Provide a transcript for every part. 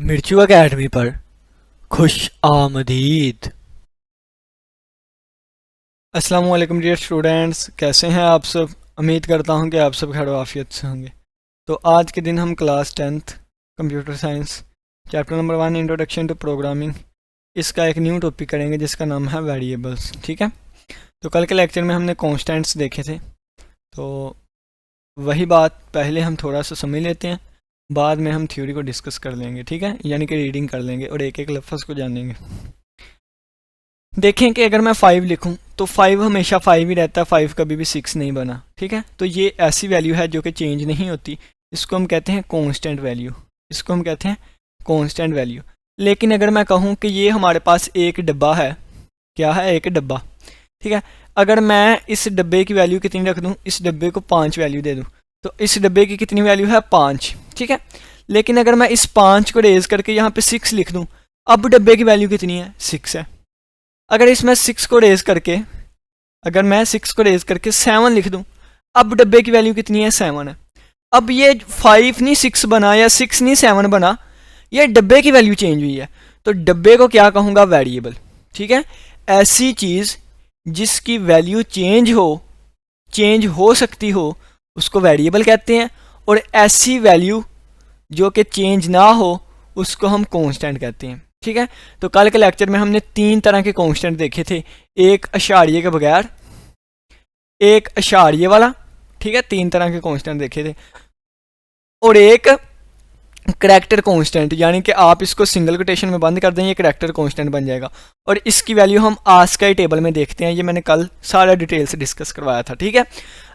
मिर्चू academy पर खुश आमदीद। अस्सलाम वालेकुम डियर स्टूडेंट्स, कैसे हैं आप सब। उम्मीद करता हूं कि आप सब खैर आफियत से होंगे। तो आज के दिन हम class 10th computer science chapter number 1 introduction to programming इसका एक न्यू टॉपिक करेंगे जिसका नाम है वेरिएबल्स। ठीक है, तो कल के लेक्चर में हमने कॉन्स्टेंट्स देखे थे, तो वही बात पहले हम थोड़ा सा समझ लेते हैं, बाद में हम थ्योरी को डिस्कस कर लेंगे। ठीक है, यानी कि रीडिंग कर लेंगे और एक एक लफ्ज़ को जानेंगे। देखें कि अगर मैं 5 लिखूं तो 5 हमेशा 5 ही रहता है, 5 कभी भी 6 नहीं बना। ठीक है, तो ये ऐसी वैल्यू है जो कि चेंज नहीं होती, इसको हम कहते हैं कांस्टेंट वैल्यू। इसको हम कहते हैं कांस्टेंट वैल्यू। लेकिन अगर मैं कहूं कि ये हमारे पास एक डब्बा है, क्या है, एक डब्बा। ठीक है, अगर मैं इस डब्बे की वैल्यू कितनी रख दूं, इस डब्बे को 5 वैल्यू दे दूं, तो इस डब्बे की कितनी वैल्यू है, 5। ठीक है, लेकिन अगर मैं इस 5 को रेज करके यहाँ पे 6 लिख दूं, अब डब्बे की वैल्यू कितनी है, 6 है। अगर इसमें 6 को रेज करके, अगर मैं 6 को रेज करके 7 लिख दूं, अब डब्बे की वैल्यू कितनी है, 7 है। अब ये 5 नहीं 6 बना या 6 नहीं 7 बना, ये डब्बे की वैल्यू चेंज हुई है, तो डब्बे को क्या कहूँगा, वेरिएबल। ठीक है, ऐसी चीज़ जिसकी वैल्यू चेंज हो सकती हो उसको वेरिएबल कहते हैं, और ऐसी वैल्यू जो कि चेंज ना हो उसको हम कांस्टेंट कहते हैं। ठीक है, तो कल के लेक्चर में हमने 3 तरह के कांस्टेंट देखे थे, एक अशारिये के बगैर, एक अशारिये वाला, ठीक है, 3 तरह के कांस्टेंट देखे थे, और एक करैक्टर कांस्टेंट, यानी कि आप इसको सिंगल कोटेशन में बंद कर दें, ये करैक्टर कांस्टेंट बन जाएगा, और इसकी वैल्यू हम आस्काई टेबल में देखते हैं। ये मैंने कल सारा डिटेल से डिस्कस करवाया था। ठीक है,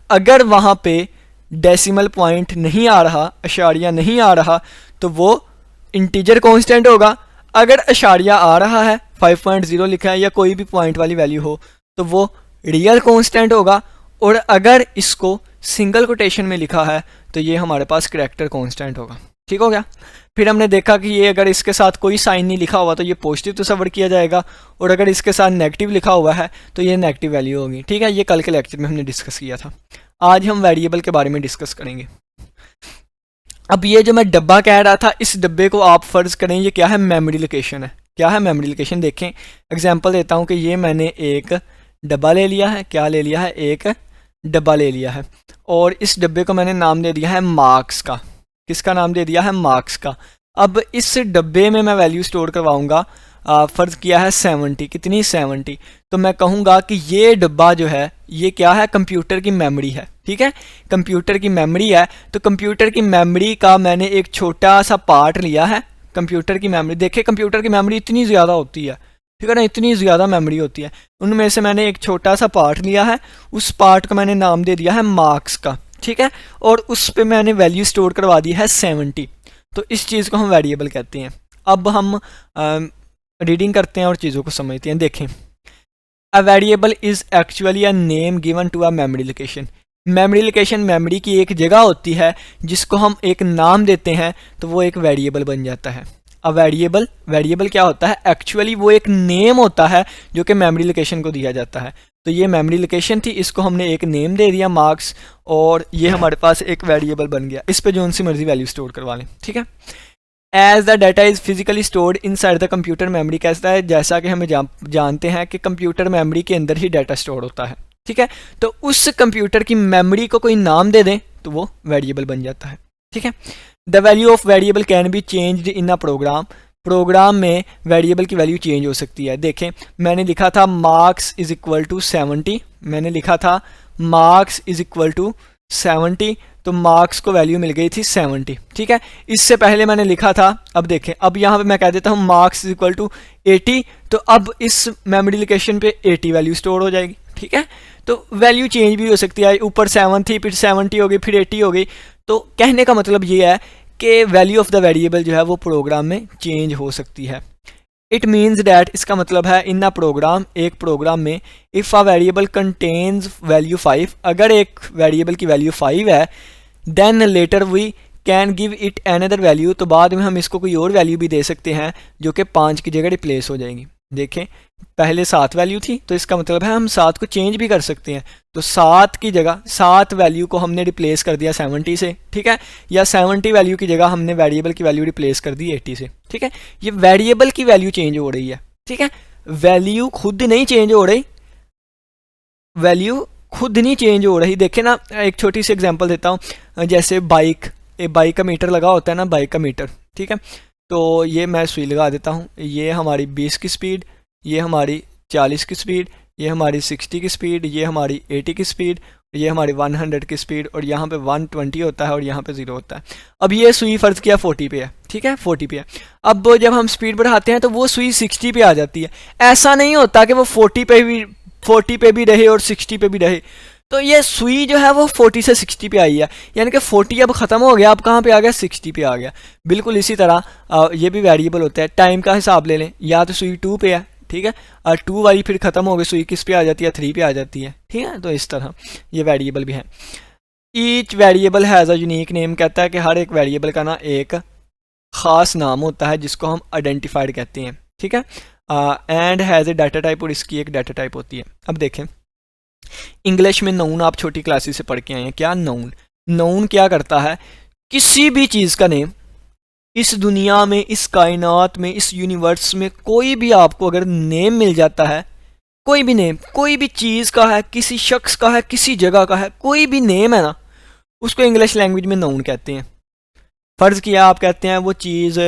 अगर वहाँ पे डेसिमल पॉइंट नहीं आ रहा, अशारिया नहीं आ रहा, तो वो इंटीजर कांस्टेंट होगा। अगर अशारिया आ रहा है, 5.0 लिखा है या कोई भी पॉइंट वाली वैल्यू हो, तो वो रियल कांस्टेंट होगा, और अगर इसको सिंगल कोटेशन में लिखा है तो ये हमारे पास करैक्टर कांस्टेंट होगा। ठीक हो गया। फिर हमने देखा कि ये अगर इसके साथ कोई साइन नहीं लिखा हुआ तो ये पॉजिटिव तस्वर किया जाएगा, और अगर इसके साथ नेगेटिव लिखा हुआ है तो ये नेगेटिव वैल्यू होगी। ठीक है, ये कल के लेक्चर में हमने डिस्कस किया था। आज हम वेरिएबल के बारे में डिस्कस करेंगे। अब ये जो मैं डब्बा कह रहा था, इस डब्बे को आप फर्ज करें ये क्या है, मेमोरी लोकेशन है। क्या है, मेमोरी लोकेशन। देखें, एग्जांपल देता हूँ कि ये मैंने एक डब्बा ले लिया है, क्या ले लिया है, एक डब्बा ले लिया है, और इस डब्बे को मैंने नाम दे दिया है मार्क्स का। किसका नाम दे दिया है, मार्क्स का। अब इस डब्बे में मैं वैल्यू स्टोर करवाऊंगा, फ़र्ज़ किया है 70, कितनी, 70। तो मैं कहूँगा कि ये डब्बा जो है ये क्या है, कंप्यूटर की मेमोरी है। ठीक है, कंप्यूटर की मेमोरी है, तो कंप्यूटर की मेमोरी का मैंने एक छोटा सा पार्ट लिया है। कंप्यूटर की मेमोरी, देखिए कंप्यूटर की मेमोरी इतनी ज़्यादा होती है, ठीक है ना, इतनी ज़्यादा मेमोरी होती है, उनमें से मैंने एक छोटा सा पार्ट लिया है, उस पार्ट को मैंने नाम दे दिया है मार्क्स का। ठीक है, और उस पर मैंने वैल्यू स्टोर करवा दी है 70। तो इस चीज़ को हम वेरिएबल कहते हैं। अब हम रीडिंग करते हैं और चीज़ों को समझते हैं। देखें, a variable is actually a name given to a memory location. Memory location memory की एक जगह होती है जिसको हम एक नाम देते हैं, तो वो एक वेरिएबल बन जाता है। अ वेरिएबल क्या होता है, एक्चुअली वो एक नेम होता है जो कि मेमोरी लोकेशन को दिया जाता है। तो ये मेमोरी लोकेशन थी, इसको हमने एक नेम दे दिया मार्क्स, और ये हमारे पास एक वेरिएबल बन गया। इस पे जो सी मर्जी वैल्यू स्टोर करवा लें। ठीक है, as the data is physically stored inside the computer memory. कैसा है, जैसा कि हमें जानते हैं कि कंप्यूटर मेमोरी के अंदर ही डाटा स्टोर होता है। ठीक है, तो उस कंप्यूटर की मेमोरी को कोई नाम दे दें तो वो वेरिएबल बन जाता है। ठीक है, the value of variable can be changed in a program में वेरिएबल की वैल्यू चेंज हो सकती है। देखें, मैंने लिखा था मार्क्स इज इक्वल टू 70, मैंने लिखा था मार्क्स इज इक्वल टू 70, तो मार्क्स को वैल्यू मिल गई थी 70। ठीक है, इससे पहले मैंने लिखा था, अब देखें, अब यहाँ पे मैं कह देता हूँ मार्क्स इज इक्वल टू 80, तो अब इस मेमोरी लोकेशन पे 80 वैल्यू स्टोर हो जाएगी। ठीक है, तो वैल्यू चेंज भी हो सकती है, ऊपर 7 थी, फिर 70 हो गई, फिर 80 हो गई। तो कहने का मतलब ये है कि वैल्यू ऑफ द वेरिएबल जो है वो प्रोग्राम में चेंज हो सकती है। इट मीन्स डैट, इसका मतलब है इन अ प्रोग्राम, एक प्रोग्राम में, if a variable contains value 5, अगर एक वेरिएबल की वैल्यू 5 है, then later we can give it another value, तो बाद में हम इसको कोई और वैल्यू भी दे सकते हैं जो कि 5 की जगह रिप्लेस हो जाएगी। देखें, पहले 7 वैल्यू थी, तो इसका मतलब है हम 7 को चेंज भी कर सकते हैं। तो 7 की जगह 7 वैल्यू को हमने रिप्लेस कर दिया 70 से, ठीक है, या 70 वैल्यू की जगह हमने वेरिएबल की वैल्यू रिप्लेस कर दी 80 से। ठीक ठीक है, ये वेरिएबल की वैल्यू चेंज हो रही है, ठीक है, वैल्यू खुद नहीं चेंज हो रही, वैल्यू खुद नहीं चेंज हो रही। देखे ना, एक छोटी सी एग्जांपल देता हूँ, जैसे बाइक का मीटर लगा होता है ना, बाइक का मीटर, ठीक है, तो ये मैं सुई लगा देता हूँ, ये हमारी 20 की स्पीड, ये हमारी 40 की स्पीड, ये हमारी 60 की स्पीड, ये हमारी 80 की स्पीड, ये हमारी 100 की स्पीड, और यहाँ पे 120 होता है और यहाँ पे 0 होता है। अब ये सुई फ़र्ज़ किया 40 पे है, ठीक है, 40 पे है। अब जब हम स्पीड बढ़ाते हैं तो वो सुई 60 पे आ जाती है। ऐसा नहीं होता कि वो 40 पे भी रहे और 60 पे भी रहे। तो ये सुई जो है वो 40 से 60 पे आई है, यानी कि 40 अब ख़त्म हो गया, अब कहाँ पे आ गया, 60 पे आ गया। बिल्कुल इसी तरह ये भी वेरिएबल होता है। टाइम का हिसाब ले लें, या तो सुई 2 पे है, ठीक है, और 2 वाली फिर ख़त्म हो गई, सुई किस पे आ जाती है, 3 पे आ जाती है, ठीक है। तो इस तरह ये वेरिएबल भी है। Each variable has a unique name, कहता है कि हर एक वेरिएबल का ना एक ख़ास नाम होता है जिसको हम आइडेंटिफाइड कहते हैं, ठीक है। And has a data type, और इसकी एक डाटा टाइप होती है। अब देखें, इंग्लिश में नाउन आप छोटी क्लासेस से पढ़ के आए हैं। क्या नाउन? नाउन क्या करता है, किसी भी चीज़ का नेम, इस दुनिया में, इस कायनात में, इस यूनिवर्स में कोई भी आपको अगर नेम मिल जाता है, कोई भी नेम, कोई भी चीज़ का है, किसी शख्स का है, किसी जगह का है, कोई भी नेम है ना, उसको इंग्लिश लैंग्वेज में नाउन कहते हैं। फ़र्ज़ किया आप कहते हैं वो चीज़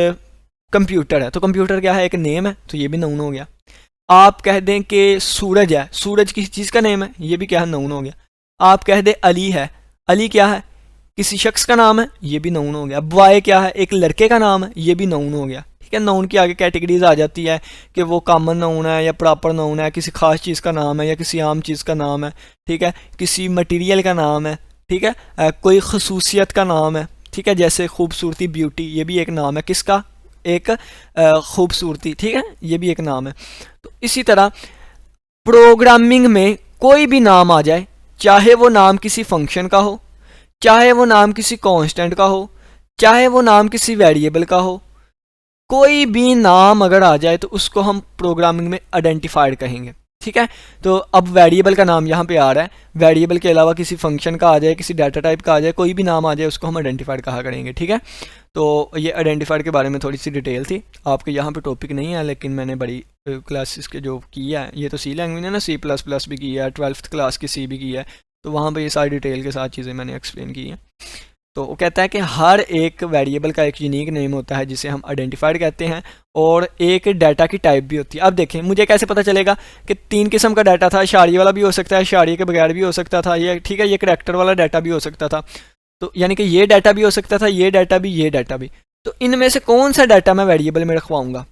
कंप्यूटर है, तो कंप्यूटर क्या है, एक नेम है, तो ये भी नाउन हो गया। आप कह दें कि सूरज है, सूरज किसी चीज़ का नेम है, ये भी क्या है, नाउन हो गया। आप कह दें अली है, अली क्या है, किसी शख्स का नाम है, ये भी नाउन हो गया। बॉय क्या है, एक लड़के का नाम है, ये भी नाउन हो गया, ठीक है। नाउन की आगे कैटेगरीज आ जाती है कि वो कॉमन नाउन है या प्रॉपर नाउन है, किसी खास चीज़ का नाम है या किसी आम चीज़ का नाम है, ठीक है, किसी मटीरियल का नाम है, ठीक है, कोई खसूसियत का नाम है, ठीक है, जैसे खूबसूरती, ब्यूटी, ये भी एक नाम है, किसका, एक खूबसूरती, ठीक है, ये भी एक नाम है। तो इसी तरह प्रोग्रामिंग में कोई भी नाम आ जाए, चाहे वो नाम किसी फंक्शन का हो, चाहे वो नाम किसी कांस्टेंट का हो, चाहे वो नाम किसी वेरिएबल का हो, कोई भी नाम अगर आ जाए तो उसको हम प्रोग्रामिंग में आइडेंटिफाइड कहेंगे, ठीक है। तो अब वेरिएबल का नाम यहाँ पे आ रहा है, वेरिएबल के अलावा किसी फंक्शन का आ जाए, किसी डाटा टाइप का आ जाए, कोई भी नाम आ जाए, उसको हम आइडेंटिफाइड कहा करेंगे, ठीक है। तो ये आइडेंटिफाइड के बारे में थोड़ी सी डिटेल थी, आपके यहाँ पे टॉपिक नहीं है, लेकिन मैंने बड़ी क्लासेस के जो किया है, ये तो सी लैंग्वेज है ना, C++ भी किया है, 12th क्लास की सी भी की है, तो वहाँ पे ये सारी डिटेल के साथ चीज़ें मैंने एक्सप्लेन की हैं। तो वो कहता है कि हर एक वेरिएबल का एक यूनिक नेम होता है जिसे हम आइडेंटिफाइड कहते हैं, और एक डाटा की टाइप भी होती है। अब देखें, मुझे कैसे पता चलेगा कि 3 किस्म का डाटा था, इशारे वाला भी हो सकता है, इशारे के बगैर भी हो सकता था, ये ठीक है, ये करैक्टर वाला डाटा भी हो सकता था, तो यानी कि ये डाटा भी हो सकता था, ये डाटा भी, ये डाटा भी। तो इनमें से कौन सा डाटा मैं वेरिएबल में रखवाऊँगा?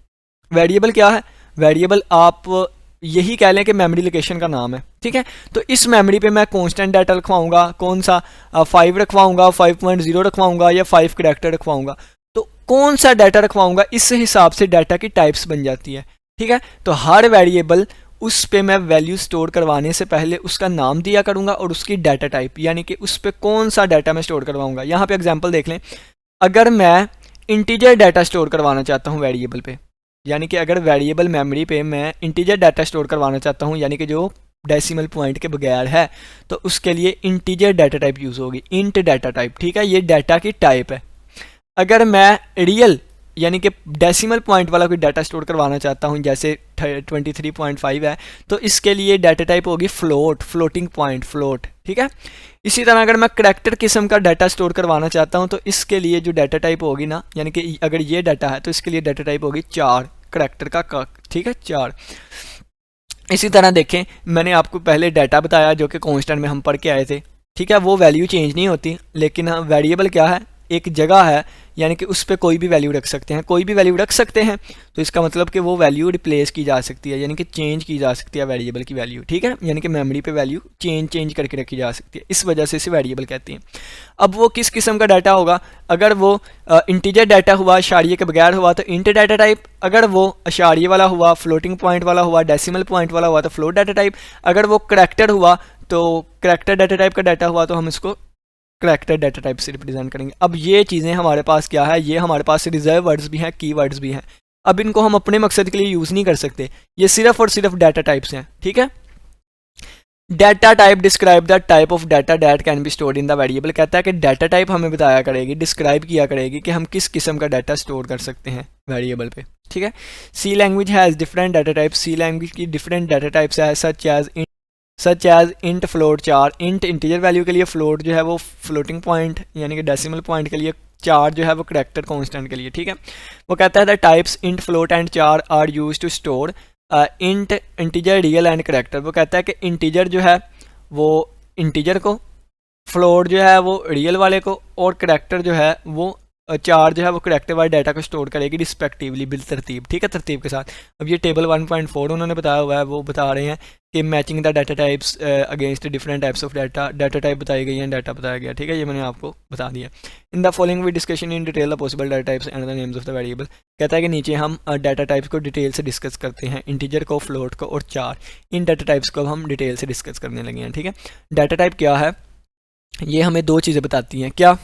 वेरिएबल क्या है? वेरिएबल आप यही कह लें कि मेमोरी लोकेशन का नाम है, ठीक है। तो इस मेमोरी पे मैं कांस्टेंट डाटा रखवाऊंगा, कौन सा, 5 रखवाऊंगा, 5.0 रखवाऊंगा, या 5 करैक्टर रखवाऊंगा। तो कौन सा डाटा रखवाऊंगा, इस हिसाब से डाटा की टाइप्स बन जाती है, ठीक है। तो हर वेरिएबल, उस पे मैं वैल्यू स्टोर करवाने से पहले उसका नाम दिया करूंगा और उसकी डाटा टाइप, यानी कि उस पर कौन सा डाटा मैं स्टोर करवाऊंगा। यहाँ पे एग्जाम्पल देख लें, अगर मैं इंटीजर डाटा स्टोर करवाना चाहता हूँ वेरिएबल पे, यानी कि अगर वेरिएबल मेमोरी पे मैं इंटीजर डाटा स्टोर करवाना चाहता हूँ, यानी कि जो डेसिमल पॉइंट के बगैर है, तो उसके लिए इंटीजर डाटा टाइप यूज़ होगी, इंट डाटा टाइप, ठीक है, ये डाटा की टाइप है। अगर मैं रियल यानी कि डेसिमल पॉइंट वाला कोई डाटा स्टोर करवाना चाहता हूँ, जैसे 23.5 है, तो इसके लिए डाटा टाइप होगी फ्लोट, फ्लोटिंग पॉइंट, फ्लोट, ठीक है। इसी तरह अगर मैं करैक्टर किस्म का डाटा स्टोर करवाना चाहता हूँ, तो इसके लिए जो डाटा टाइप होगी ना, यानी कि अगर ये डाटा है तो इसके लिए डाटा टाइप होगी 4, करैक्टर का, ठीक है, 4। इसी तरह देखें, मैंने आपको पहले डाटा बताया जो कि कांस्टेंट में हम पढ़ के आए थे, ठीक है, वो वैल्यू चेंज नहीं होती, लेकिन वेरिएबल क्या है, एक जगह है, यानी कि उस पर कोई भी वैल्यू रख सकते हैं, कोई भी वैल्यू रख सकते हैं, तो इसका मतलब कि वो वैल्यू रिप्लेस की जा सकती है, यानी कि चेंज की जा सकती है वेरिएबल की वैल्यू, ठीक है, यानी कि मेमोरी पे वैल्यू चेंज करके रखी जा सकती है, इस वजह से इसे वेरिएबल कहते हैं। अब वो किस किस्म का डाटा होगा, अगर वो इंटीजर डाटा हुआ, इशारिये के बगैर हुआ तो इंट डाटा टाइप, अगर वो इशारिये वाला हुआ, फ्लोटिंग पॉइंट वाला हुआ, डेसिमल पॉइंट वाला हुआ तो फ्लोट डाटा टाइप, अगर वो करैक्टर हुआ तो करैक्टर डाटा टाइप का डाटा हुआ तो हम इसको करैक्टर डाटा टाइप से रिप्रेजेंट करेंगे। अब ये चीज़ें हमारे पास क्या है, ये हमारे पास रिजर्व वर्ड्स भी हैं, की वर्ड्स भी हैं। अब इनको हम अपने मकसद के लिए यूज़ नहीं कर सकते, ये सिर्फ और सिर्फ डाटा टाइप्स हैं, ठीक है। Data type describe the type of data that can be stored in the variable, कहता है कि डाटा टाइप हमें बताया करेगी, डिस्क्राइब किया करेगी कि हम किस किस्म का डाटा स्टोर कर सकते हैं, वेरिएबल पे, ठीक है। C language has different data types, C language की डिफरेंट डाटा टाइप्स है such as int float char, int integer value के लिए, फ्लोट जो है वो फ्लोटिंग पॉइंट यानी कि डेसिमल पॉइंट के लिए, चार जो है वो करैक्टर कांस्टेंट के लिए, ठीक है। वो कहता है the types int float and char are use to store int integer real and character. वो कहता है कि इंटीजर जो है वो इंटीजर को, फ्लोट जो है वो रियल वाले को, और करैक्टर जो है वो चार जो है वो करैक्टर वाले डाटा को स्टोर करेगी रिस्पेक्टिवली बिल तरतीब, ठीक है, तरतीब के साथ। अब ये टेबल 1.4 उन्होंने बताया हुआ है, वो बता रहे हैं कि matching the data types against different types of data, data type बताई गई है, डाटा बताया गया, ठीक है, ये मैंने आपको बता दिया। In the following we discussion in detail the possible data types and the names of the variable. कहता है कि नीचे हम डाटा टाइप्स को डिटेल से डिस्कस करते हैं, इंटीजर को, फ्लोट को और चार, इन डाटा टाइप्स को हम डिटेल से डिस्कस करने लगे हैं, ठीक है। डाटा टाइप क्या है, ये हमें दो चीज़ें बताती हैं, क्या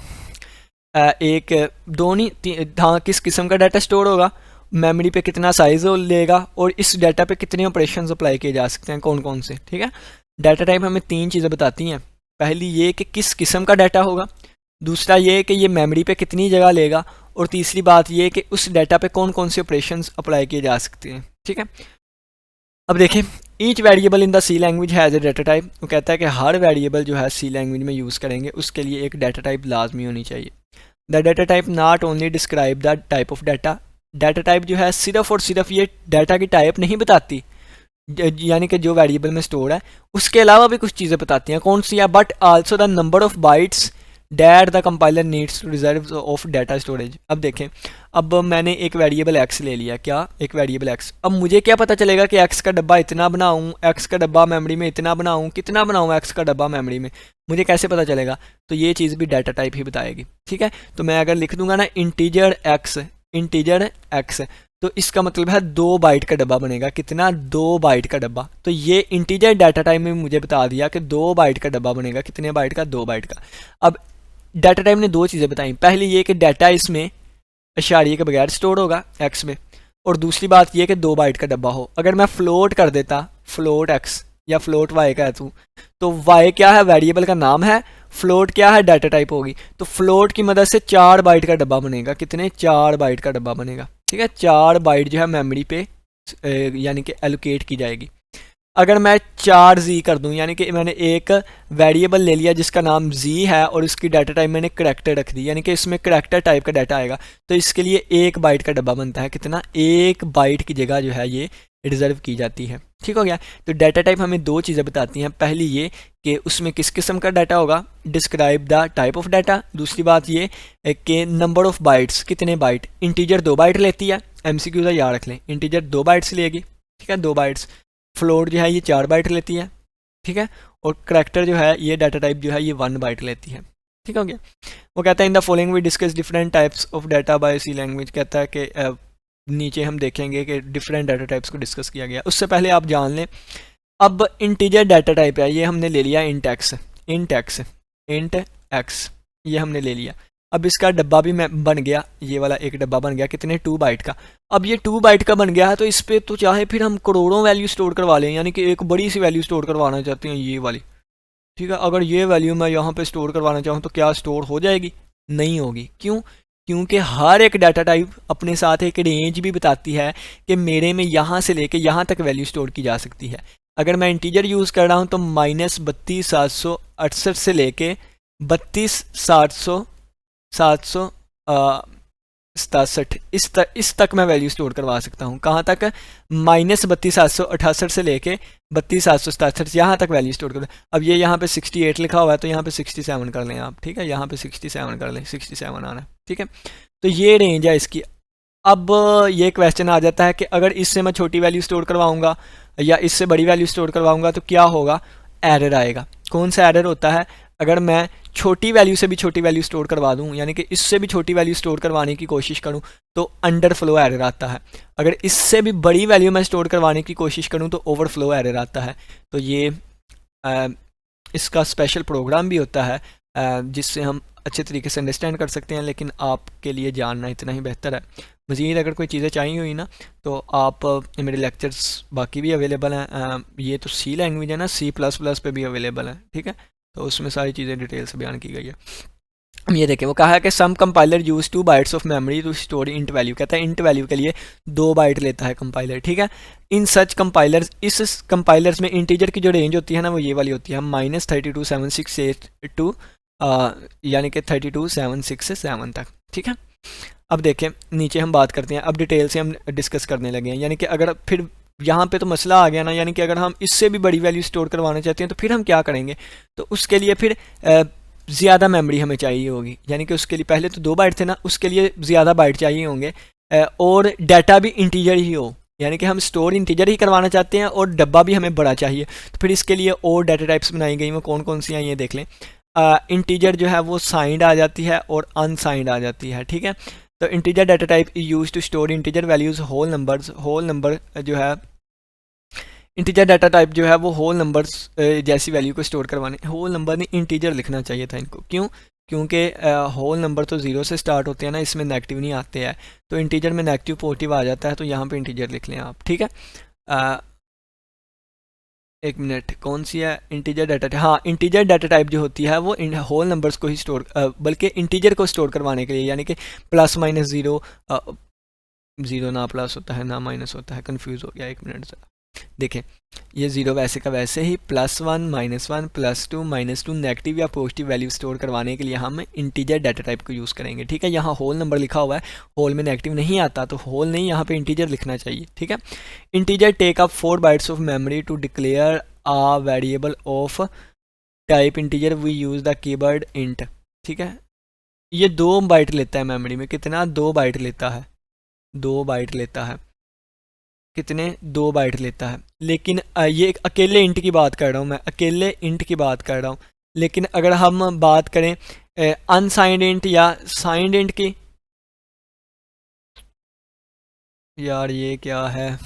एक दो नहीं हाँ, किस किस्म का डाटा स्टोर होगा, मेमोरी पे कितना साइज लेगा, और इस डाटा पे कितने ऑपरेशन अप्लाई किए जा सकते हैं, कौन कौन से, ठीक है। डाटा टाइप हमें तीन चीज़ें बताती हैं, पहली ये कि किस किस्म का डाटा होगा, दूसरा ये कि ये मेमोरी पे कितनी जगह लेगा, और तीसरी बात ये कि उस डाटा पे कौन कौन से ऑपरेशन अप्लाई किए जा सकते हैं, ठीक है। अब देखें, each variable in the C language has a data type. वो कहता है कि हर वेरिएबल जो है सी लैंग्वेज में यूज़ करेंगे उसके लिए एक डाटा टाइप लाजमी होनी चाहिए। The data type not only describe the type of data, data type जो है सिर्फ और सिर्फ ये डाटा की टाइप नहीं बताती, यानी कि जो वेरिएबल में स्टोर है उसके अलावा भी कुछ चीज़ें बताती हैं, कौन सी है, but also the number of bytes that the compiler needs to reserve of data storage. अब देखें, अब मैंने एक वेरिएबल एक्स ले लिया, क्या, एक वेरिएबल एक्स। अब मुझे क्या पता चलेगा कि एक्स का डब्बा इतना बनाऊं, एक्स का डब्बा मेमोरी में इतना बनाऊं, कितना बनाऊं एक्स का डब्बा मेमोरी में, मुझे कैसे पता चलेगा, तो ये चीज़ भी डाटा टाइप ही बताएगी, ठीक है। तो मैं अगर लिख दूंगा ना इंटीजर एक्स, तो इसका मतलब है 2 बाइट का डब्बा बनेगा, कितना, 2 बाइट का डब्बा। तो ये इंटीजर डाटा टाइप में मुझे बता दिया कि 2 बाइट का डब्बा बनेगा, कितने बाइट का, 2 बाइट का। अब डाटा टाइप ने दो चीज़ें बताई, पहली ये कि डाटा इसमें इशारे के बगैर स्टोर होगा एक्स में, और दूसरी बात ये कि 2 बाइट का डब्बा हो। अगर मैं फ्लोट कर देता, फ्लोट एक्स या फ्लोट वाई का है तो वाई क्या है, वेरिएबल का नाम है, फ्लोट क्या है, डाटा टाइप होगी। तो फ्लोट की मदद से 4 बाइट का डब्बा बनेगा, कितने, 4 बाइट का डब्बा बनेगा, ठीक है। 4 बाइट जो है मेमोरी पे यानी कि एलोकेट की जाएगी। अगर मैं 4z कर दूं, यानी कि मैंने एक वेरिएबल ले लिया जिसका नाम z है और उसकी डाटा टाइप मैंने करैक्टर रख दी, यानी कि इसमें करैक्टर टाइप का डाटा आएगा, तो इसके लिए 1 बाइट का डब्बा बनता है, कितना, 1 बाइट की जगह जो है ये रिजर्व की जाती है, ठीक हो गया। तो डाटा टाइप हमें दो चीज़ें बताती हैं, पहली ये कि उसमें किस किस्म का डाटा होगा, describe the type of data, दूसरी बात ये कि नंबर ऑफ बाइट्स, कितने बाइट, इंटीजर 2 बाइट लेती है, MCQ का याद रख लें, इंटीजर 2 बाइट्स लेगी, ठीक है, 2 बाइट्स, फ्लोट जो है ये 4 बाइट लेती है, ठीक है, और करैक्टर जो है ये डाटा टाइप जो है ये 1 बाइट लेती है, ठीक हो गया। वो कहता है in the following we discuss different types of data by C language. कहता है कि नीचे हम देखेंगे कि डिफरेंट डाटा टाइप्स को डिस्कस किया गया। उससे पहले आप जान लें, अब इंटीजर डाटा टाइप है, ये हमने ले लिया इंट एक्स, ये हमने ले लिया। अब इसका डब्बा भी बन गया, ये वाला एक डब्बा बन गया, कितने, 2 बाइट का। अब ये 2 बाइट का बन गया है, तो इस पर तो चाहे फिर हम करोड़ों वैल्यू स्टोर करवा लें, यानी कि एक बड़ी सी वैल्यू स्टोर करवाना चाहते हैं ये वाली, ठीक है। अगर ये वैल्यू मैं यहाँ पे स्टोर करवाना चाहूँ तो क्या स्टोर हो जाएगी, नहीं होगी, क्यों, क्योंकि हर एक डाटा टाइप अपने साथ एक रेंज भी बताती है कि मेरे में यहाँ से लेके यहाँ तक वैल्यू स्टोर की जा सकती है। अगर मैं इंटीजर यूज़ कर रहा हूँ तो -32,768 से लेके 32,767 इस तक मैं वैल्यू स्टोर करवा सकता हूँ। कहाँ तक, -32,768 से लेके 32,767 यहाँ तक वैल्यू स्टोर कर। अब ये यहाँ पे 68 लिखा हुआ है तो यहाँ पे 67 कर लें आप, ठीक है, यहाँ पे 67 कर लें, 67 आना है, ठीक है। तो ये रेंज है इसकी। अब ये क्वेश्चन आ जाता है कि अगर इससे मैं छोटी वैल्यू स्टोर करवाऊँगा या इससे बड़ी वैल्यू स्टोर करवाऊँगा तो क्या होगा, एरर आएगा। कौन सा एरर होता है, अगर मैं छोटी वैल्यू से भी छोटी वैल्यू स्टोर करवा दूं, यानी कि इससे भी छोटी वैल्यू स्टोर करवाने की कोशिश करूं तो अंडरफ्लो एरर आता है। अगर इससे भी बड़ी वैल्यू मैं स्टोर करवाने की कोशिश करूं तो ओवरफ्लो एरर आता है। तो ये इसका स्पेशल प्रोग्राम भी होता है जिससे हम अच्छे तरीके से अंडरस्टैंड कर सकते हैं, लेकिन आपके लिए जानना इतना ही बेहतर है। मज़ीद अगर कोई चीज़ें चाहिए हुई ना तो आप मेरे लेक्चर्स बाकी भी अवेलेबल हैं। ये तो सी लैंग्वेज है ना, C++ पे भी अवेलेबल है, ठीक है, तो उसमें सारी चीज़ें डिटेल से बयान की गई है। हम ये देखें, वो कहा है कि some compiler use 2 bytes of memory to store int value, कहता है इंट वैल्यू के लिए 2 बाइट लेता है कंपाइलर, ठीक है। इन सच कंपाइलर्स, इस कंपाइलर्स में इंटीजर की जो रेंज होती है ना वो ये वाली होती है, -327682 यानी कि 32767 तक, ठीक है। अब देखें नीचे हम बात करते हैं, अब डिटेल से हम डिस्कस करने लगे हैं, यानी कि अगर फिर यहाँ पे तो मसला आ गया ना, यानी कि अगर हम इससे भी बड़ी वैल्यू स्टोर करवाना चाहते हैं तो फिर हम क्या करेंगे, तो उसके लिए फिर ज़्यादा मेमोरी हमें चाहिए होगी, यानी कि उसके लिए पहले तो 2 बाइट थे ना, उसके लिए ज़्यादा बाइट चाहिए होंगे, और डाटा भी इंटीजर ही हो, यानी कि हम स्टोर इंटीजर ही करवाना चाहते हैं और डब्बा भी हमें बड़ा चाहिए, तो फिर इसके लिए और डाटा टाइप्स बनाई गई, वो कौन कौन सी हैं ये देख लें। इंटीजर जो है वो साइंड आ जाती है और अनसाइंड आ जाती है, ठीक है। तो integer data type use to store integer values whole numbers, whole number जो है इंटीजर डाटा टाइप जो है वो होल नंबर्स जैसी वैल्यू को स्टोर करवाने, होल नंबर नहीं इंटीजर लिखना चाहिए था इनको, क्यों, क्योंकि होल नंबर तो 0 से स्टार्ट होते हैं ना, इसमें नेगेटिव नहीं आते हैं, तो इंटीजर में नेगेटिव पॉजिटिव आ जाता है, तो यहाँ पे इंटीजर लिख लें आप, ठीक है। एक मिनट, कौन सी है इंटीजर डाटा, हाँ इंटीजर डाटा टाइप जो होती है वो होल नंबर्स को ही स्टोर, बल्कि इंटीजर को स्टोर करवाने के लिए, यानी कि +-0, 0 ना प्लस होता है ना माइनस होता है, कंफ्यूज हो गया, एक मिनट से देखें, ये 0 वैसे का वैसे ही, +1 -1 +2 -2 नेगेटिव या पॉजिटिव वैल्यू स्टोर करवाने के लिए हम इंटीजर डाटा टाइप को यूज़ करेंगे, ठीक है। यहाँ होल नंबर लिखा हुआ है, होल में नेगेटिव नहीं आता, तो होल नहीं, यहाँ पे इंटीजर लिखना चाहिए, ठीक है। Integer take up 4 bytes of memory to declare a variable of type integer, we use the keyword int, ठीक है। ये 2 बाइट लेता है मेमोरी में, कितना, 2 बाइट लेता है, 2 बाइट लेता है, कितने, 2 बाइट लेता है, लेकिन ये एक अकेले इंट की बात कर रहा हूँ मैं, अकेले इंट की बात कर रहा हूँ, लेकिन अगर हम बात करें अनसाइंड इंट या साइंड इंट की, यार ये क्या है,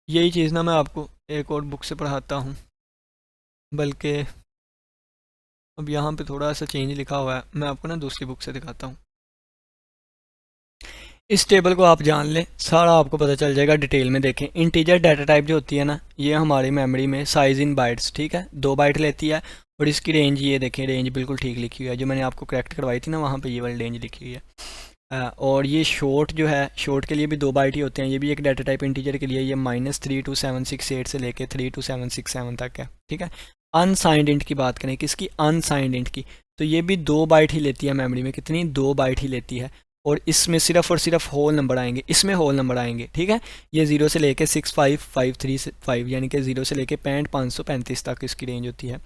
यही चीज़ ना मैं आपको एक और बुक से पढ़ाता हूँ, बल्कि अब यहाँ पे थोड़ा सा चेंज लिखा हुआ है, मैं आपको ना दूसरी बुक से दिखाता हूँ। इस टेबल को आप जान लें, सारा आपको पता चल जाएगा, डिटेल में देखें। इंटीजर डाटा टाइप जो होती है ना, ये हमारी मेमोरी में साइज़ इन बाइट्स, ठीक है, 2 बाइट लेती है, और इसकी रेंज ये देखें, रेंज बिल्कुल ठीक लिखी हुई है, जो मैंने आपको करेक्ट करवाई थी ना वहाँ पे ये वाली रेंज लिखी हुई है। और ये शॉर्ट जो है, शॉर्ट के लिए भी 2 बाइट ही होते हैं, ये भी एक डाटा टाइप इंटीजर के लिए, ये -32768 से लेके 32767 तक है, ठीक है। अनसाइंड इंट की बात करें, किसकी, अनसाइंड इंट की, तो ये भी 2 बाइट ही लेती है मेमोरी में, कितनी, 2 बाइट ही लेती है, और इसमें सिर्फ और सिर्फ होल नंबर आएंगे, इसमें होल नंबर आएंगे, ठीक है। ये 0 से लेके 65535 यानी कि 0 से लेके 6535 तक इसकी रेंज होती है।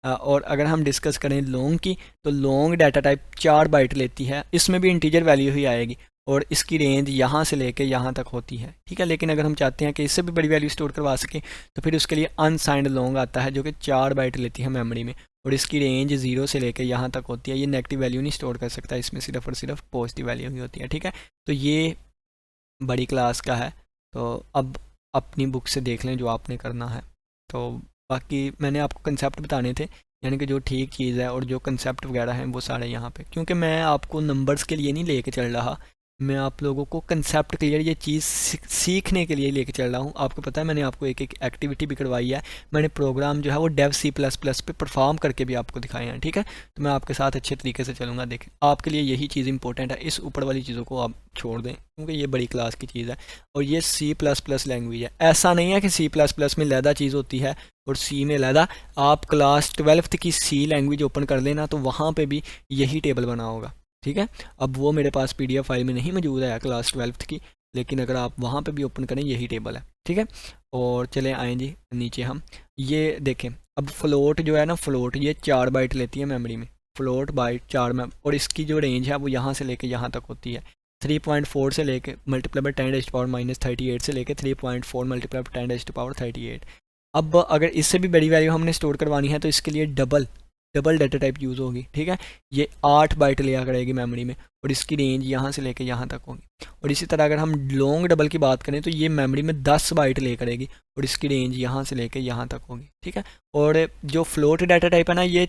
और अगर हम डिस्कस करें लॉन्ग की, तो लॉन्ग डाटा टाइप 4 बाइट लेती है, इसमें भी इंटीजर वैल्यू ही आएगी, और इसकी रेंज यहाँ से लेके यहाँ तक होती है, ठीक है। लेकिन अगर हम चाहते हैं कि इससे भी बड़ी वैल्यू स्टोर करवा सकें, तो फिर उसके लिए अनसाइंड लॉन्ग आता है, जो कि 4 बाइट लेती है मेमोरी में, और इसकी रेंज 0 से लेकर यहाँ तक होती है, ये नेगेटिव वैल्यू नहीं स्टोर कर सकता, इसमें सिर्फ और सिर्फ पॉजिटिव वैल्यू ही होती है, ठीक है। तो ये बड़ी क्लास का है, तो अब अपनी बुक से देख लें जो आपने करना है। तो बाकी मैंने आपको कंसेप्ट बताने थे, यानी कि जो ठीक चीज़ है और जो कंसेप्ट वगैरह हैं वो सारे यहाँ पे, क्योंकि मैं आपको नंबर्स के लिए नहीं लेके चल रहा, मैं आप लोगों को कंसेप्ट क्लियर ये चीज़ सीखने के लिए लेके चल रहा हूँ। आपको पता है मैंने आपको एक एक एक्टिविटी भी करवाई है, मैंने प्रोग्राम जो है वो डेव C++ पे परफॉर्म करके भी आपको दिखाए हैं, ठीक है। तो मैं आपके साथ अच्छे तरीके से चलूँगा, देखें आपके लिए यही चीज़ इंपॉर्टेंट है, इस ऊपर वाली चीज़ों को आप छोड़ दें, क्योंकि ये बड़ी क्लास की चीज़ है, और ये C++ लैंग्वेज है। ऐसा नहीं है कि C++ में लैदा चीज़ होती है और C में लैदा, आप क्लास 12th की C लैंग्वेज ओपन कर लेना तो वहाँ पर भी यही टेबल बना होगा, ठीक है। अब वो मेरे पास PDF फाइल में नहीं मौजूद है क्लास 12th की, लेकिन अगर आप वहाँ पे भी ओपन करें यही टेबल है, ठीक है। और चले आएँ जी नीचे, हम ये देखें, अब फ्लोट जो है ना, फ्लोट ये 4 बाइट लेती है मेमोरी में, फ्लोट बाइट 4 में, और इसकी जो रेंज है वो यहाँ से लेके यहाँ तक होती है, 3.4 से लेके मल्टीप्लाई बाई 10⁻⁻38 से लेके 3.4 मल्टीप्लाई बाई 10⁻38। अब अगर इससे भी बड़ी वैल्यू हमने स्टोर करवानी है तो इसके लिए डबल डाटा टाइप यूज़ होगी, ठीक है। ये 8 बाइट लिया करेगी मेमोरी में, और इसकी रेंज यहाँ से लेके यहाँ तक होगी। और इसी तरह अगर हम लॉन्ग डबल की बात करें तो ये मेमोरी में 10 बाइट ले करेगी, और इसकी रेंज यहाँ से लेके यहाँ तक होगी, ठीक है। और जो फ्लोट डाटा टाइप है ना, ये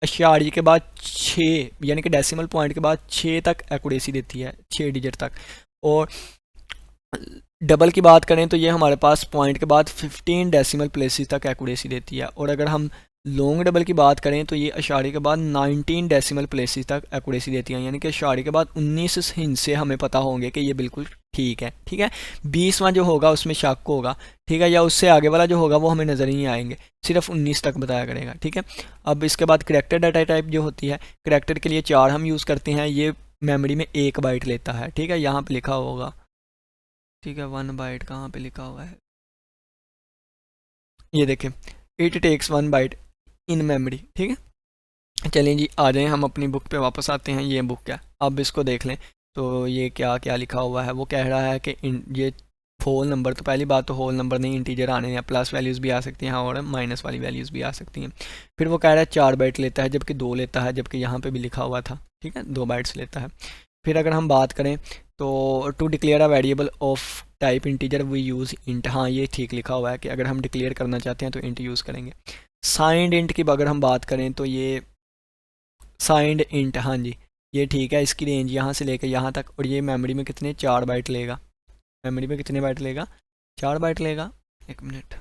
अशारिये के बाद 6 यानी कि डेसिमल पॉइंट के बाद 6 तक एक्यूरेसी देती है, 6 डिजिट तक। और डबल की बात करें तो ये हमारे पास पॉइंट के बाद 15 डेसिमल प्लेसेस तक एक्यूरेसी देती है। और अगर हम लॉन्ग डबल की बात करें तो ये अशारे के बाद 19 डेसिमल प्लेसेस तक एक्यूरेसी देती हैं, यानी कि अशारे के बाद 19 हिस्से हमें पता होंगे कि ये बिल्कुल ठीक है। ठीक है, 20वां जो होगा उसमें शक होगा, ठीक है, या उससे आगे वाला जो होगा वो हमें नज़र ही नहीं आएंगे, सिर्फ 19 तक बताया करेगा। ठीक है, अब इसके बाद करैक्टर डाटा टाइप जो होती है, करैक्टर के लिए 4 हम यूज़ करते हैं, ये मेमोरी में 1 बाइट लेता है। ठीक है, यहाँ पे लिखा होगा, ठीक है, 1 बाइट कहाँ पे लिखा हुआ है, ये देखें, it takes 1 byte in memory. ठीक है, चलें जी, आ जाएं हम अपनी बुक पे वापस आते हैं। ये बुक है, अब इसको देख लें तो ये क्या क्या लिखा हुआ है। वो कह रहा है कि ये होल नंबर, तो पहली बात तो होल नंबर नहीं, इंटीजर आने हैं, प्लस वैल्यूज़ भी आ सकती हैं और माइनस वाली वैल्यूज़ भी आ सकती हैं। फिर वो कह रहा है 4 बाइट लेता है, जबकि 2 लेता है, जबकि यहाँ पे भी लिखा हुआ था। ठीक है, 2 बाइट्स लेता है। फिर अगर हम बात करें तो to declare a variable of type integer we use int, हाँ ये ठीक लिखा हुआ है कि अगर हम डिक्लेयर करना चाहते हैं तो इंट यूज़ करेंगे। साइंड इंट की अगर हम बात करें तो ये साइंड इंट, हाँ जी ये ठीक है, इसकी रेंज यहाँ से लेकर यहाँ तक, और ये मेमोरी में कितने 4 बाइट लेगा, मेमोरी में कितने बाइट लेगा, 4 बाइट लेगा। एक मिनट,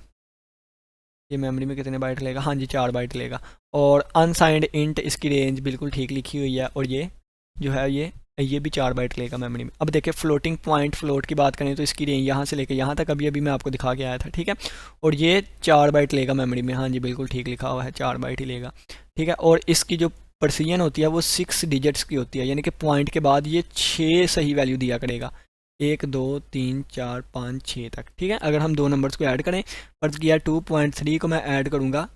ये मेमोरी में कितने बाइट लेगा, हाँ जी 4 बाइट लेगा। और अनसाइंड इंट, इसकी रेंज बिल्कुल ठीक लिखी हुई है, और ये जो है ये भी 4 बाइट लेगा मेमोरी में। अब देखिए फ्लोटिंग पॉइंट फ्लोट की बात करें तो इसकी रेंज यहाँ से लेकर यहाँ तक अभी मैं आपको दिखा के आया था। ठीक है, और ये 4 बाइट लेगा मेमोरी में, हाँ जी बिल्कुल ठीक लिखा हुआ है, 4 बाइट ही लेगा। ठीक है, और इसकी जो प्रेसिजन होती है वो 6 डिजिट्स की होती है, यानी कि पॉइंट के बाद ये 6 सही वैल्यू दिया करेगा, 1 2 3 4 5 6 तक। ठीक है, अगर हम 2 नंबर्स को ऐड करें, फर्ज किया 2.3 को मैं ऐड करूँगा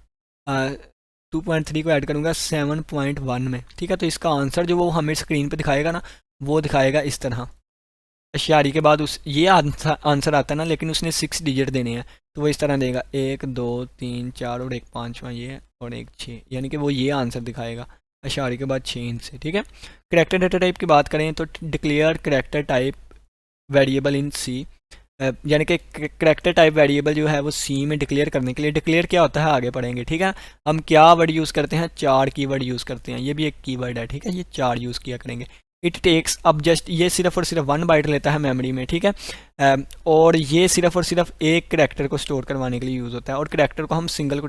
2.3 को ऐड करूँगा 7.1 में। ठीक है, तो इसका आंसर जो वो हमें स्क्रीन पे दिखाएगा ना, वो दिखाएगा इस तरह, अशियारी के बाद उस ये आंसर आता है ना, लेकिन उसने 6 डिजिट देने हैं, तो वो इस तरह देगा 1 2 3 4 और एक 5वां ये और एक 6, यानी कि वो ये आंसर दिखाएगा अशारी के बाद 6 इंच से। ठीक है, करैक्टर डाटा टाइप की बात करें तो declare character type variable in C, यानी कि करैक्टर टाइप वेरिएबल जो है वो सी में डिक्लेयर करने के लिए, डिक्लेयर क्या होता है आगे पढ़ेंगे। ठीक है, हम क्या वर्ड यूज़ करते हैं, 4 कीवर्ड यूज़ करते हैं, ये भी एक कीवर्ड है। ठीक है, ये 4 यूज़ किया करेंगे। इट टेक्स, अब जस्ट ये सिर्फ और सिर्फ 1 बाइट लेता है मेमोरी में। ठीक है, और ये सिर्फ और सिर्फ एक करैक्टर को स्टोर करवाने के लिए यूज़ होता है, और करैक्टर को हम सिंगल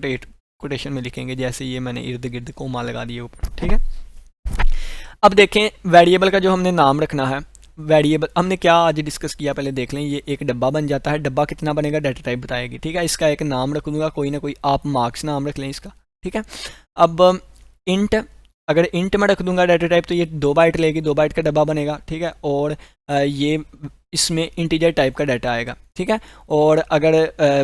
कोटेशन में लिखेंगे, जैसे ये मैंने इर्द गिर्द कोमा लगा दिए ऊपर। ठीक है, अब देखें वेरिएबल का जो हमने नाम रखना है, वेरिएबल हमने क्या आज डिस्कस किया पहले देख लें। ये एक डब्बा बन जाता है, डब्बा कितना बनेगा डाटा टाइप बताएगी। ठीक है, इसका एक नाम रख दूंगा कोई ना कोई, आप मार्क्स नाम रख लें इसका। ठीक है, अब इंट, अगर इंट में रख दूंगा डाटा टाइप तो ये 2 बाइट लेगी, 2 बाइट का डब्बा बनेगा। ठीक है, और ये इसमें इंटीजर टाइप का डाटा आएगा। ठीक है, और अगर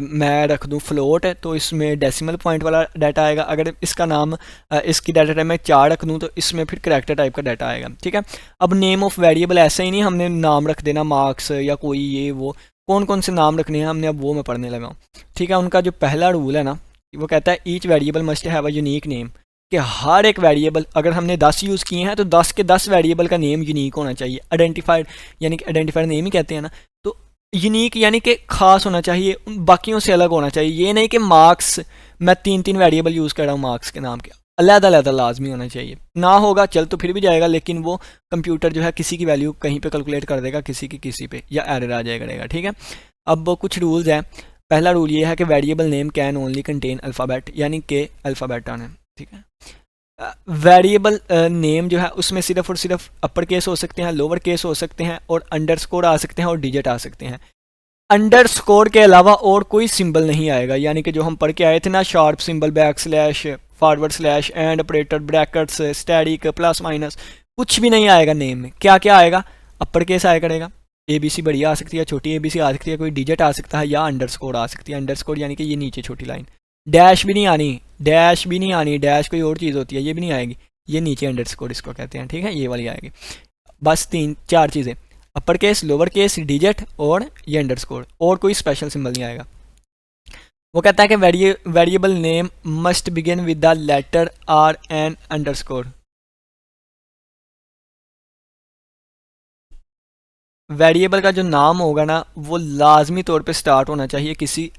मैं रख दूं फ्लोट तो इसमें डेसिमल पॉइंट वाला डाटा आएगा। अगर इसका नाम इसकी डाटा टाइप में 4 रख दूं तो इसमें फिर करैक्टर टाइप का डाटा आएगा। ठीक है, अब नेम ऑफ वेरिएबल ऐसा ही नहीं हमने नाम रख देना मार्क्स या कोई ये वो, कौन कौन से नाम रखने हैं हमने, अब वो मैं पढ़ने लगा हूँ। ठीक है, उनका जो पहला रूल है ना, वो कहता है each variable must have a unique name, कि हर एक वेरिएबल, अगर हमने 10 यूज़ किए हैं तो 10 के 10 वेरिएबल का नेम यूनिक होना चाहिए। आइडेंटिफाइड, यानी कि आइडेंटिफाइड नेम ही कहते हैं ना, तो यूनिक यानी कि खास होना चाहिए, बाकियों से अलग होना चाहिए। ये नहीं कि मार्क्स मैं 3 वेरिएबल यूज़ कर रहा हूँ मार्क्स के नाम के, अलग लाजमी होना चाहिए। ना होगा चल तो फिर भी जाएगा, लेकिन वो कंप्यूटर जो है किसी की वैल्यू कहीं पे कैलकुलेट कर देगा, किसी की किसी पे, या एरर आ जाया करेगा। ठीक है, अब कुछ रूल्स हैं। पहला रूल ये है कि variable name can only contain alphabet, यानी कि अल्फ़ाबेट आने। ठीक है, वेरिएबल नेम जो है उसमें सिर्फ और सिर्फ अपर केस हो सकते हैं, लोअर केस हो सकते हैं, और अंडरस्कोर आ सकते हैं, और डिजिट आ सकते हैं। अंडरस्कोर के अलावा और कोई सिंबल नहीं आएगा, यानी कि जो हम पढ़ के आए थे ना, sharp symbol, back slash, forward slash, and operator, brackets, static, plus minus, कुछ भी नहीं आएगा नेम में। क्या क्या आएगा, अपर केस आया करेगा, ABC बड़ी आ सकती है, छोटी ABC आ सकती है, कोई डिजिट आ सकता है, या अंडरस्कोर आ सकती है। अंडरस्कोर यानी कि ये नीचे छोटी लाइन, डैश भी नहीं आनी, डैश भी नहीं आनी, डैश कोई और चीज़ होती है, ये भी नहीं आएगी, ये नीचे अंडरस्कोर इसको कहते हैं। ठीक है, ये वाली आएगी। बस 3-4 चीज़ें, upper case, lower case, digit और ये अंडरस्कोर, और कोई स्पेशल सिंबल नहीं आएगा। वो कहता है कि variable name must begin with the letter or an underscore. Variable का जो नाम होगा ना वो लाजमी तौर पे स्टार्ट होना चाहिए किसी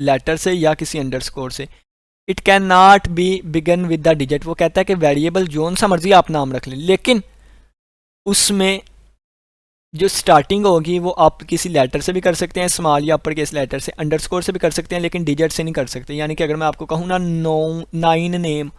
लेटर से या किसी अंडरस्कोर से। It can not be begun with the digit. वो कहता है कि वेरिएबल जोन सा मर्जी आप नाम रख लें, लेकिन उसमें जो स्टार्टिंग होगी वो आप किसी लेटर से भी कर सकते हैं, स्मॉल या अपर केस लेटर से, अंडरस्कोर से भी कर सकते हैं, लेकिन डिजिट से नहीं कर सकते। यानी कि अगर मैं आपको कहूँ ना 9 नेम,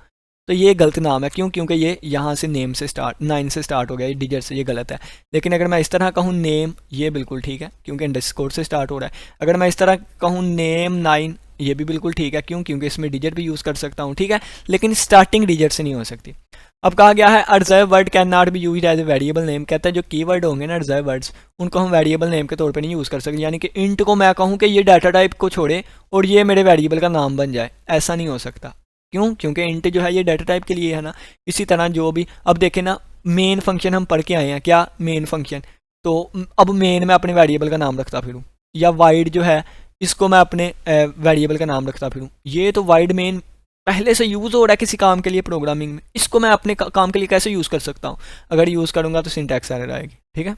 तो ये गलत नाम है। क्यों? क्योंकि ये यहाँ से नेम से स्टार्ट 9 से स्टार्ट हो गया, ये डिजिट से, ये गलत है। लेकिन अगर मैं इस तरह कहूँ नेम, ये बिल्कुल ठीक है क्योंकि अंडरस्कोर से स्टार्ट हो रहा है। अगर मैं इस तरह कहूँ नेम 9, ये भी बिल्कुल ठीक है। क्यों? क्योंकि इसमें डिजिट भी यूज़ कर सकता हूँ, ठीक है, लेकिन स्टार्टिंग डिजिट से नहीं हो सकती। अब कहा गया है a reserve word can not be used as a variable name. कहता है जो कीवर्ड होंगे ना रिजर्व वर्ड्स, उनको हम वेरिएबल नेम के तौर पे नहीं यूज़ कर सकते। यानी कि इंट को मैं कहूँ कि ये डाटा टाइप को छोड़े और ये मेरे वेरिएबल का नाम बन जाए, ऐसा नहीं हो सकता। क्यों? क्योंकि इंट जो है ये डाटा टाइप के लिए है ना। इसी तरह जो भी, अब देखें ना, मेन फंक्शन हम पढ़ के आए हैं, क्या मेन फंक्शन, तो अब मेन मैं अपने वेरिएबल का नाम रखता फिरूँ, या वाइड जो है इसको मैं अपने वेरिएबल का नाम रखता फिरूँ। ये तो वाइड मेन पहले से यूज़ हो रहा है किसी काम के लिए प्रोग्रामिंग में, इसको मैं अपने काम के लिए कैसे यूज़ कर सकता हूँ? अगर यूज़ करूँगा तो सिंटैक्स एरर आएगी, ठीक है,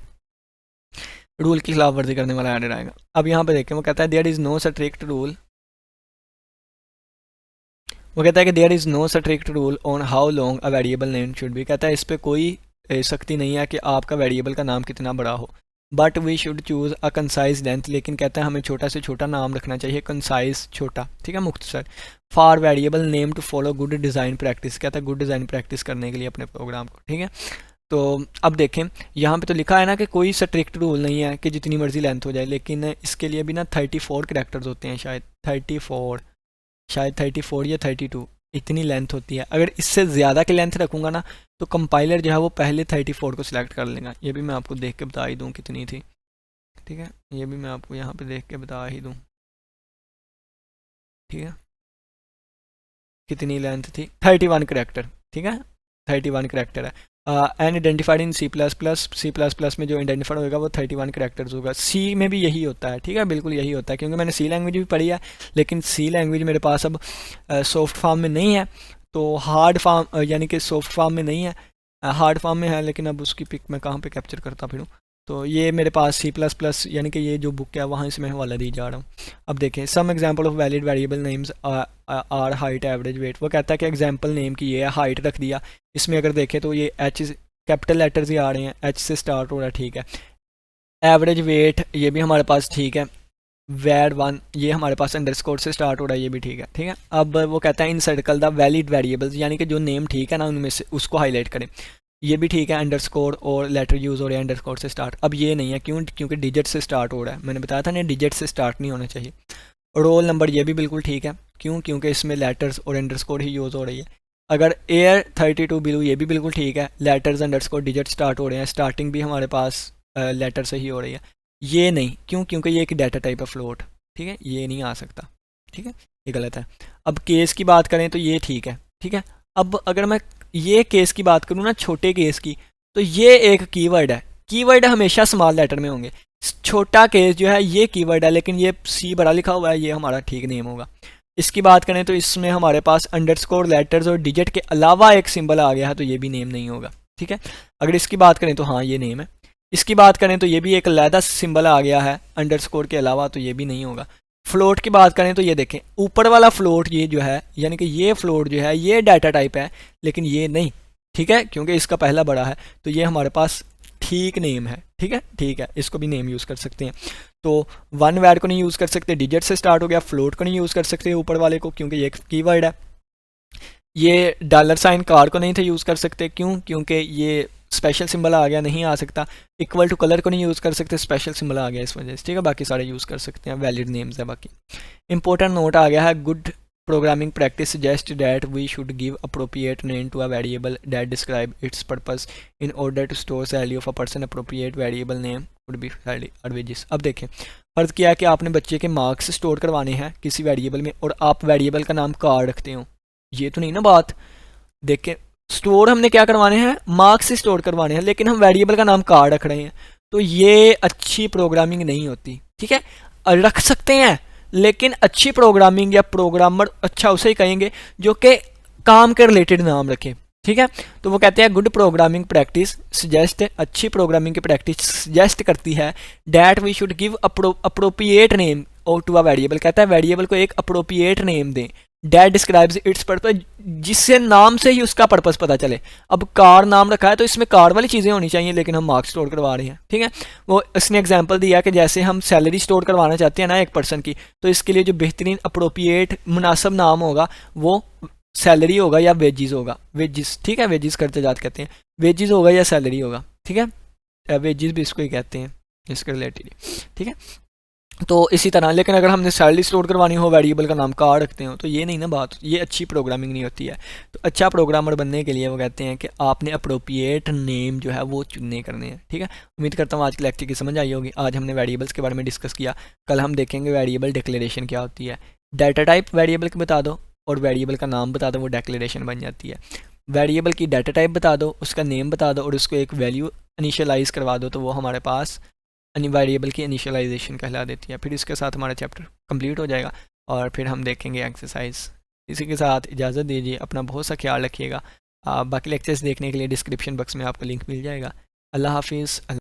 रूल की खिलाफ वर्जी करने वाला एरर आएगा। अब यहाँ पे देखें, वो कहता है there is no strict rule, वो कहता है कि there is no strict rule on how long a variable name should be. कहता है इस पर कोई सख्ती नहीं है कि आपका वेरिएबल का नाम कितना बड़ा हो, but we should choose a concise length. लेकिन कहता है हमें छोटा से छोटा नाम रखना चाहिए, कंसाइज छोटा, ठीक है, मुख्तसर, for variable name to follow good design practice. कहता है गुड डिज़ाइन प्रैक्टिस करने के लिए अपने प्रोग्राम को, ठीक है। तो अब देखें यहाँ पे तो लिखा है ना कि कोई स्ट्रिक्ट रूल नहीं है कि जितनी मर्जी लेंथ हो जाए, लेकिन इसके लिए भी ना 34 करैक्टर्स होते हैं, शायद 34 या 32 इतनी लेंथ होती है। अगर इससे ज़्यादा की लेंथ रखूँगा ना तो कंपाइलर जो है वो पहले 34 को सिलेक्ट कर लेगा। ये भी मैं आपको देख के बता ही दूँ कितनी थी, ठीक है, ये भी मैं आपको यहाँ पे देख के बता ही दूँ, ठीक है, कितनी लेंथ थी, 31 करैक्टर, ठीक है, 31 करैक्टर है। And identified in C plus plus में जो आइडेंटिफाइड होगा वो 31 करैक्टर्स होगा। सी में भी यही होता है, ठीक है, बिल्कुल यही होता है, क्योंकि मैंने सी लैंग्वेज भी पढ़ी है, लेकिन सी लैंग्वेज मेरे पास अब सॉफ्ट फॉर्म में नहीं है, तो हार्ड फॉर्म यानी कि सॉफ्ट फॉर्म में नहीं है, हार्ड फॉर्म में है, लेकिन अब उसकी पिक मैं कहाँ पे कैप्चर करता फिरूँ। तो ये मेरे पास सी प्लस प्लस यानी कि ये जो बुक है वहाँ से मैं हवाला दी जा रहा हूँ। अब देखें, some example of valid variable names are height, average, weight. वो कहता है कि एग्जांपल नेम की ये है, हाइट रख दिया, इसमें अगर देखें तो ये एच कैपिटल लेटर्स ही आ रहे हैं, एच से स्टार्ट हो रहा है, ठीक है। एवरेज वेट ये भी हमारे पास ठीक है, वैड 1 ये हमारे पास अंडरस्कोर से स्टार्ट हो रहा है, ये भी ठीक है, ठीक है। अब वो कहता है इन सर्कल द वैलिड वेरिएबल्स, यानी कि जो नेम ठीक है ना उनमें से उसको हाईलाइट करें, ये भी ठीक है, अंडरस्कोर और लेटर यूज़ हो रहे हैं अंडरस्कोर से स्टार्ट। अब ये नहीं है, क्यों? क्योंकि डिजिट से स्टार्ट हो रहा है, मैंने बताया था ना डिजिट से स्टार्ट नहीं होना चाहिए। रोल नंबर ये भी बिल्कुल ठीक है, क्यों? क्योंकि इसमें लेटर्स और अंडरस्कोर ही यूज़ हो रही है। अगर एयर 32 बिलो ये भी बिल्कुल ठीक है, लेटर्स अंडरस्कोर डिजिट स्टार्ट हो रहे हैं, स्टार्टिंग भी हमारे पास लेटर से ही हो रही है। ये नहीं, क्यों? क्योंकि ये एक डाटा टाइप है फ्लोट, ठीक है, ये नहीं आ सकता, ठीक है, ये गलत है। अब केस की बात करें तो ये ठीक है, ठीक है। अब अगर मैं ये केस की बात करूँ ना, छोटे केस की, तो ये एक कीवर्ड है, कीवर्ड हमेशा स्मॉल लेटर में होंगे। छोटा केस जो है ये कीवर्ड है, लेकिन ये सी बड़ा लिखा हुआ है, ये हमारा ठीक नेम होगा। इसकी बात करें तो इसमें हमारे पास अंडरस्कोर, लेटर्स और डिजिट के अलावा एक सिंबल आ गया है, तो ये भी नेम नहीं होगा, ठीक है। अगर इसकी बात करें तो हाँ ये नेम है। इसकी बात करें तो ये भी एक अलहदा सिंबल आ गया है अंडरस्कोर के अलावा, तो ये भी नहीं होगा। फ्लोट की बात करें तो ये देखें, ऊपर वाला फ्लोट ये जो है, यानी कि ये फ्लोट जो है ये डाटा टाइप है, लेकिन ये नहीं, ठीक है, क्योंकि इसका पहला बड़ा है, तो ये हमारे पास ठीक नेम है, ठीक है, ठीक है, इसको भी नेम यूज़ कर सकते हैं। तो वन वर्ड को नहीं यूज़ कर सकते, डिजिट से स्टार्ट हो गया, फ्लोट को नहीं यूज़ कर सकते ऊपर वाले को, क्योंकि ये एक कीवर्ड है। ये डॉलर साइन कार को नहीं थे यूज़ कर सकते, क्यों? क्योंकि ये स्पेशल सिंबल आ गया, नहीं आ सकता। इक्वल टू कलर को नहीं यूज़ कर सकते, स्पेशल सिंबल आ गया इस वजह से, ठीक है। बाकी सारे यूज़ कर सकते हैं, वैलिड नेम्स है बाकी। इंपॉर्टेंट नोट आ गया है, good programming practice suggests that we should give appropriate name to a variable that describe its purpose in order to store value of a person. Appropriate variable name would be wages. अब देखें, फर्ज किया है कि आपने बच्चे के marks store करवाने हैं किसी वेरिएबल में, और आप वेरिएबल का नाम कार रखते हो, ये तो नहीं ना बात। देखें, स्टोर हमने क्या करवाने हैं, मार्क्स से स्टोर करवाने हैं, लेकिन हम वेरिएबल का नाम कार रख रहे हैं, तो ये अच्छी प्रोग्रामिंग नहीं होती, ठीक है। रख सकते हैं, लेकिन अच्छी प्रोग्रामिंग या प्रोग्रामर अच्छा उसे ही कहेंगे जो कि काम के रिलेटेड नाम रखे, ठीक है। तो वो कहते हैं गुड प्रोग्रामिंग प्रैक्टिस सजेस्ट, अच्छी प्रोग्रामिंग की प्रैक्टिस सजेस्ट करती है that we should give appropriate name और टू अ वेरिएबल। कहता है वेरिएबल को एक अप्रोप्रिएट नेम दें डैट डिस्क्राइब्स इट्स पर्पस, जिससे नाम से ही उसका पर्पस पता चले। अब कार नाम रखा है तो इसमें कार वाली चीज़ें होनी चाहिए, लेकिन हम मार्क्स स्टोर करवा रहे हैं, ठीक है। वो इसने एग्जांपल दिया कि जैसे हम सैलरी स्टोर करवाना चाहते हैं ना एक पर्सन की, तो इसके लिए जो बेहतरीन अप्रोप्रिएट मुनासिब नाम होगा वो सैलरी होगा या वेजिस होगा, वेजिस, ठीक है, वेजिस करते जात कहते हैं, वेजिस होगा या सैलरी होगा, ठीक है, वेजिस भी इसको ही कहते हैं इसके रिलेटेड, ठीक है। तो इसी तरह, लेकिन अगर हमने सैलरी स्टोर करवानी हो, वेरिएबल का नाम कार रखते हो, तो ये नहीं ना बात, ये अच्छी प्रोग्रामिंग नहीं होती है। तो अच्छा प्रोग्रामर बनने के लिए वो कहते हैं कि आपने अप्रोप्रिएट नेम जो है वो चुनने करने हैं, ठीक है। उम्मीद करता हूँ आज के लेक्चर की समझ आई होगी। आज हमने वेरिएबल्स के बारे में डिस्कस किया, कल हम देखेंगे वेरिएबल डिक्लेरेशन क्या होती है। डाटा टाइप वेरिएबल के बता दो और वेरिएबल का नाम बता दो, वो डिक्लेरेशन बन जाती है। वेरिएबल की डाटा टाइप बता दो, उसका नेम बता दो और उसको एक वैल्यू इनिशियलाइज़ करवा दो, तो वो हमारे पास वेरिएबल की इनिशियलाइजेशन कहला देती है। फिर इसके साथ हमारा चैप्टर कंप्लीट हो जाएगा और फिर हम देखेंगे एक्सरसाइज। इसी के साथ इजाज़त दीजिए, अपना बहुत सा ख्याल रखिएगा। बाकी लेक्चर्स देखने के लिए डिस्क्रिप्शन बॉक्स में आपको लिंक मिल जाएगा। अल्लाह हाफिज़।